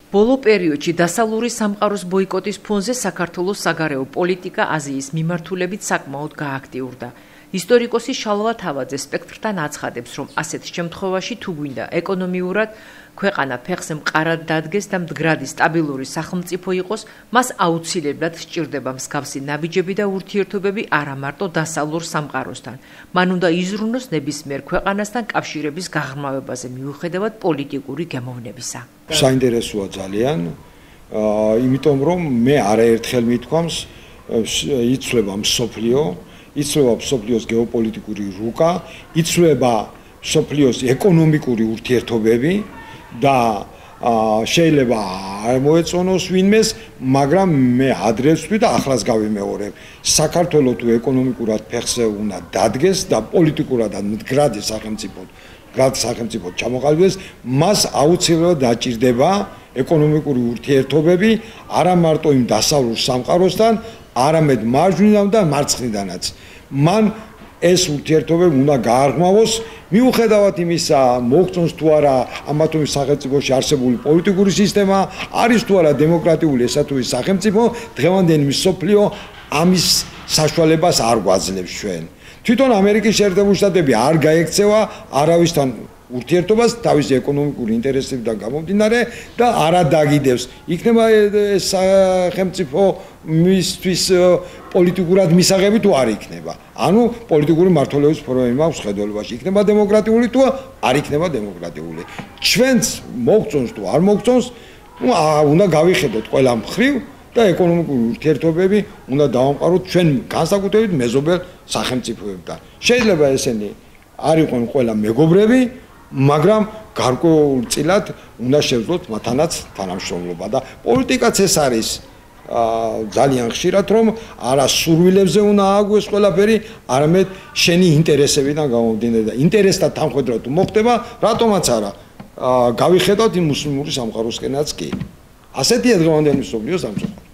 ბოლო პერიოდში დასავლური სამყაროს ბოიკოტის ფონზე საქართველოს საგარეო პოლიტიკა აზიის მიმართულებით საკმაოდ გააქტიურდა. ისტორიკოსი შალვა თავაძე სპექტრთან აცხადებს, რომ ასეთ შემთხვევაში თუ გვინდა ეკონომიურად ქვეყანა ფეხზე მყარად დადგეს და მდგრადი სტაბილური სახელმწიფო იყოს, მას აუცილებლად სჭირდება მსგავსი ნაბიჯები და ურთიერთობები არა მარტო დასავლურ სამყაროსთან. მან უნდა იზრუნოს ნებისმიერ ქვეყანასთან კავშირების გაღრმავებაზე მიუხედავად პოლიტიკური გემოვნებისა. საინტერესოა ძალიან, იმიტომ რომ მე არაერთხელ მithქვამს, იცვლება მსოფლიო, იცვლება მსოფლიოს გეოპოლიტიკური რუკა, იცვლება მსოფლიოს ეკონომიკური ურთიერთობები და შეიძლება არ მოეწონოს ვინმეს, მაგრამ მე ადრე ვთვლი და ახლაც გავიმეორებ. საქართველოს თუ ეკონომიკურად ფეხზე უნდა დადგეს და პოლიტიკურად მდგრადი სახელმწიფო ჩამოყალიბდეს, მას აუცილებლად დაჭირდება ეკონომიკური ურთიერთობები არა მარტო იმ დასავლურ სამყაროსთან, არამედ მარჯვნიდან და მარცხნიდანაც. მან ეს ურთიერთობები უნდა გააღრმავოს, მიუხედავად იმისა, მოგწონს თუ არა ამა თუ იმ სახელმწიფოში არსებული პოლიტიკური სისტემა, არის თუ არა დემოკრატიული ესა თუ ის სახელმწიფო, დღევანდელი მსოფლიო ამის საშუალებას არ გვაძლევს ჩვენ. თვითონ ამერიკის შეერთებული შტატები არ გაექცევა არავისთან ურთიერთობას თავისი ეკონომიკური ინტერესებიდან გამომდინარე და არ ადაგიდებს. იქნება ეს სახელმწიფო მისთვის პოლიტიკურად მისაღები თუ არ იქნება. ანუ პოლიტიკური მართლობის პრობლემა მაქვს ხედველობაში. იქნება დემოკრატიული თუ არ იქნება დემოკრატიული. ჩვენც მოგწონს თუ არ მოგწონს, უნდა გავიხედოთ ყველა მხრივ და ეკონომიკური ურთიერთობები უნდა დავამყაროთ ჩვენ განსაკუთრებით მეზობელ სახელმწიფოებთან. შეიძლება ესენი არ იყვნენ ყველა მეგობრები, მაგრამ გარკვეულწილად უნდა შევძლოთ მათანაც თანამშრომლობა და პოლიტიკაც ეს არის ძალიან ხშირად რომ არა სურვილებზე უნდა ააგოს ყველაფერი, არამედ შენი ინტერესებიდან გამომდინარე და ინტერესთა თანხმდევრად თუ მოხდება, რატომაც არა გავიხედავთ იმ მუსლიმური სამყაროსკენაც კი. ასეთია დღევანდელი მსოფლიოს სამწუხაროდ.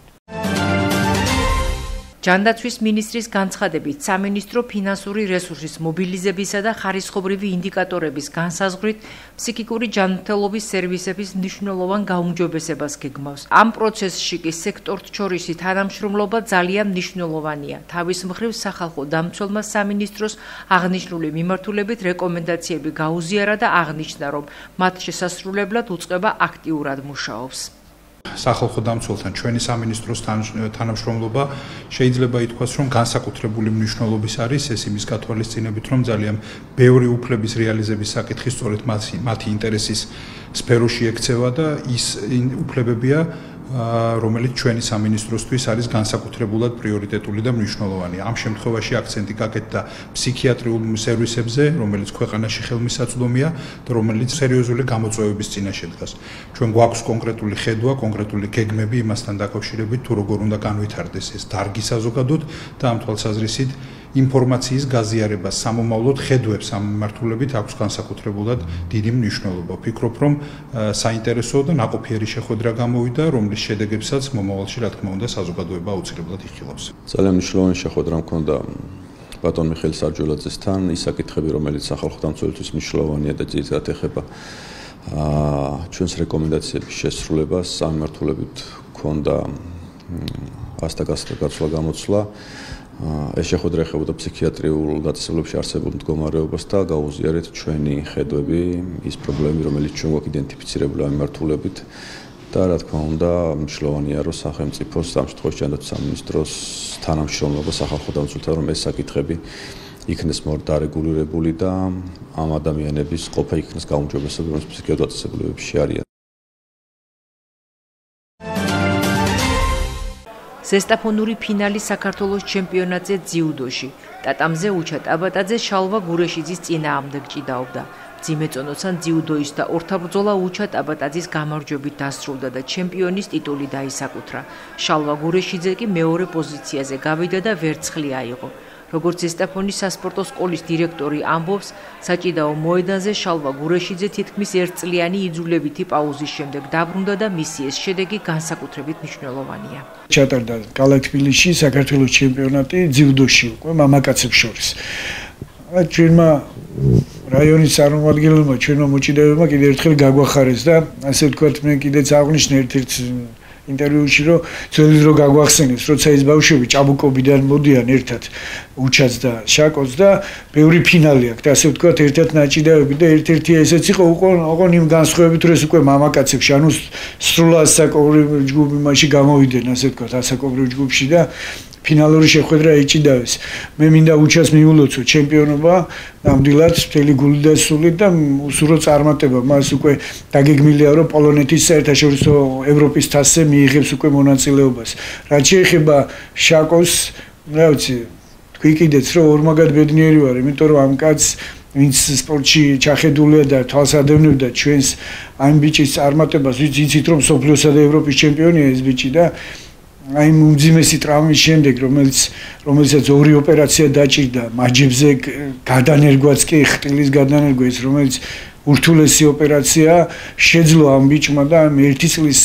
ჯანდაცვის მინისტრის განცხადებით, სამინისტრო ფინანსური რესურსის მობილიზებისა და ხარისხობრივი ინდიკატორების განსაზღვრით ფსიქიკური ჯანმრთელობის სერვისების მნიშვნელოვან გაუმჯობესებას გეგმავს. ამ პროცესში კი სექტორთშორისი თანამშრომლობა ძალიან მნიშვნელოვანია. თავის მხრივ სახალხო დამცველმა სამინისტროს აღნიშნული მიმართულებით რეკომენდაციები გაუზიარა და აღნიშნა, რომ მათ შესასრულებლად უწყება აქტიურად მუშაობს. სახალხო დამცველთან ჩვენი სამინისტროს თანამშრომლობა შეიძლება ითქვას, რომ განსაკუთრებული მნიშვნელობის არის ეს იმის გათვალისწინებით, რომ ძალიან ბევრი უფლების რეალიზების საკითხი სწორედ მათი ინტერესის სფეროში ექცევა და ის უფლებებია, რომელიც ჩვენი სამინისტროსთვის არის განსაკუთრებულად პრიორიტეტული და მნიშვნელოვანი. ამ შემთხვევაში აქცენტი გაკეთდა ფსიქიატრიულ სერვისებზე, რომელიც ქვეყანაში ხელმისაწვდომია და რომელიც სერიოზული გამოწვევების წინაშე დგას. ჩვენ გვაქვს კონკრეტული ხედვა, კონკრეტული გეგმები იმასთან დაკავშირებით, თუ როგორ უნდა განვითარდეს ეს დარგი საზოგადოდ და ამ თვალსაზრისით ინფორმაციის გაზიარება სამომავლოდ ხედვებს ამ მიმართულებით აქვს განსაკუთრებულად დიდი მნიშვნელობა. ვფიქრობ, რომ საინტერესო და ნაყოფიერი შეხვედრა გამოვიდა, რომლის შედეგებსაც მომავალში, რა თქმა უნდა, საზოგადოება აუცილებლად იხილავს. ძალიან მნიშვნელოვანი შეხვედრა მქონდა ბატონ მიხეილ სარჯოლაძესთან, ის საკითხები, რომელიც სახალხო დამცველისთვის მნიშვნელოვანია და ძირითადად ეხება ჩვენს რეკომენდაციების შესრულებას, ამ მიმართულებით მქონდა ასტაგასტა გამოცვლა. ეს შეხვედრა ეხებოდა ფსიქიატრიულ დაწესებულებებში არსებულ მდგომარეობას და გაუზიარეთ ჩვენი ხედვები, ის პრობლემები, რომელიც ჩვენ გვაქვს იდენტიფიცირებული ამ მიმართულებით და რა თქმა უნდა, მნიშვნელოვანია, რომ სახელმწიფოს, ამ შემთხვევაში ჯანდაცვის სამინისტროს თანამშრომლობა სახალხო დამცველთან, რომ ეს საკითხები იქნეს დარეგულირებული და ამ ადამიანების ყოფა იქნეს გაუმჯობესებული, რომელიც ფსიქიატრიულ დაწესებულებებში არიან. ზესტაფონური ფინალი საქართველოს ჩემპიონატზე ძიუდოში. ტატამზე უჩა ტაბატაძე შალვა გურეშიძის წინააღმდეგ ჭიდაობდა. ძიმეწონოსან ძიუდოისტთა ორთაბრძოლა უჩა ტაბატაძის გამარჯვებით დასრულდა და ჩემპიონის ტიტული დაისაკუთრა. შალვა გურეშიძე კი მეორე პოზიციაზე გავიდა და ვერცხლი აიღო. როგორც ზესტაფონის სასპორტო სკოლის დირექტორი ამბობს, საჭიდაო მოედანზე შალვა გურეშიძე თითქმის ერთწლიანი იძულებითი პაუზის შემდეგ დაბრუნდა და მისი ეს შედეგი განსაკუთრებით მნიშვნელოვანია. ჩატარდა კალათბილისში საქართველოს ჩემპიონატი ძიუდოში უკვე მამაკაცებს შორის. ჩვენმა რაიონის წარმომადგენლებმა ჩვენმა მოჭიდავეებმა კიდევ ერთხელ გაგვახარეს და ასე ვთქვათ მე კიდეც აღვნიშნე ერთ-ერთ ინტერვიუში რომ ძველი დრო გაგვახსენებს როცა ეს ბავშვები ჭაბუკობიდან მოდიან ერთად უჩაც და შაკოც და ბევრი ფინალი აქვს და ასე ვთქვათ ერთად ნაჭიდავები და ერთ-ერთი ესეც იყო ოღონ იმ განსხვავებით რომ ეს უკვე მამაკაცებში ანუ სრულად საკონკურენტ ჯგუფი მასში გამოვიდნენ ასე ვთქვათ ასაკობრივ ჯგუფში და ფინალური შეხვედრა ეჭიდავეს. მე მინდა უჩას მიულოცო ჩემპიონობა, ნამდვილად მთელი გული და სულით და უსურო წარმატება. მას უკვე დაგეგმილია რომ პოლონეთის საერთაშორისო ევროპის თასზე მიიღებს უკვე მონაწილეობას. რაც შეეხება შაკოს, რა ვიცი, თქვი კიდეც რომ ორმაგად ბედნიერი ვარ, იმიტომ რომ ამ კაცს ვინც სპორტში ჩახედულია და თვალსადევნებდა ჩვენს ამ ბიჭის წარმატებას, ვიცით რომ სოფლიოსა და ევროპის ჩემპიონია ეს ბიჭი და აი უმძიმესი ტრამვის შემდეგ რომელსაც ორი ოპერაცია დაჭირდა მაჯებზე გადანერგვაც კი ხტილის გადანერგვა ის რომელიც ურთულესი ოპერაცია შეძლო ამ ბიჭმა და ერთი წლის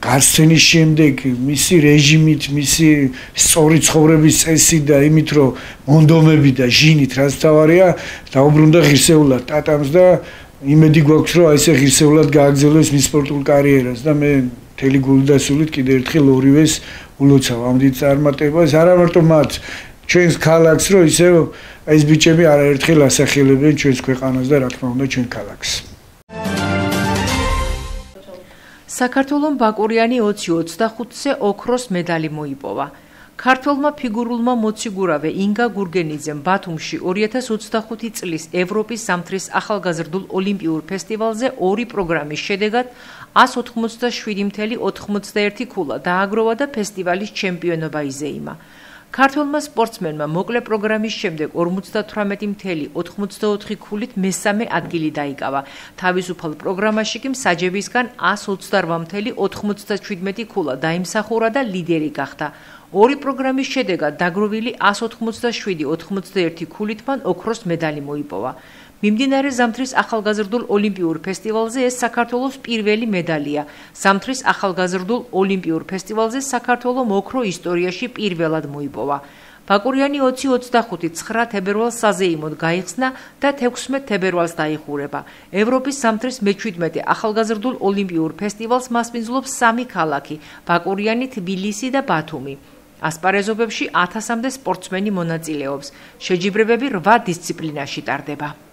გასცენის შემდეგ მისი რეჟიმით მისი სწორი ცხოვრების წესით და იმით რომ მონდომები და ჟინით რაც თავარია დაუბრუნდა ღირსეულად ტატამს და იმედი გვაქვს რომ აი ესე ღირსეულად გააგრძელოს მის სპორტულ კარიერას და მე მთელი გული და სულით კიდევ ერთხელ ორივეს ულოცავ ამ დიდ წარმატებას არა მარტო მათ ჩვენს ქალაქს რომ ისევ ეს ბიჭები არაერთხელ ასახელებენ ჩვენს ქვეყანას და რა თქმა უნდა ჩვენ ქალაქს საქართველოს ბაკურიანი 2025-ზე ოქროს მედალი მოიპოვა. ქართველმა ფიგურულმა მოციგურავე ინგა გურგენიძემ ბათუმში 2025 წლის ევროპის ზამთრის ახალგაზრდულ ოლიმპიურ ფესტივალზე ორი პროგრამის შედეგად 187.91 ქულა დააგროვა და ფესტივალის ჩემპიონობა იზეიმა. ქართველმა სპორტსმენმა მოკლე პროგრამის შემდეგ 58.84 ქულით მესამე ადგილი დაიკავა. თავისუფალ პროგრამაში კი მსაჯებისგან 128.97 ქულა დაიმსახურა და ლიდერი გახდა. ორი პროგრამის შედეგად დაგროვილი 187.91 ქულით მან ოქროს მედალი მოიპოვა. მიმდინარე ზამთრის ახალგაზრდულ ოლიმპიურ ფესტივალზე ეს საქართველოს პირველი მედალია. ზამთრის ახალგაზრდულ ოლიმპიურ ფესტივალზე საქართველოს ოქრო ისტორიაში პირველად მოიპოვა. ბაკურიანი 2025 9 თებერვალს საზეიმოდ გაიხსნა და 16 თებერვალს დაიხურება. ევროპის ზამთრის მე-17 ახალგაზრდულ ოლიმპიურ ფესტივალს მასპინძლობს 3 ქალაქი: ბაკურიანი, თბილისი და ბათუმი. ასპარეზობებში 1000-მდე სპორტსმენი მონაწილეობს. შეჯიბრებები 8 დისციპლინაში ტარდება.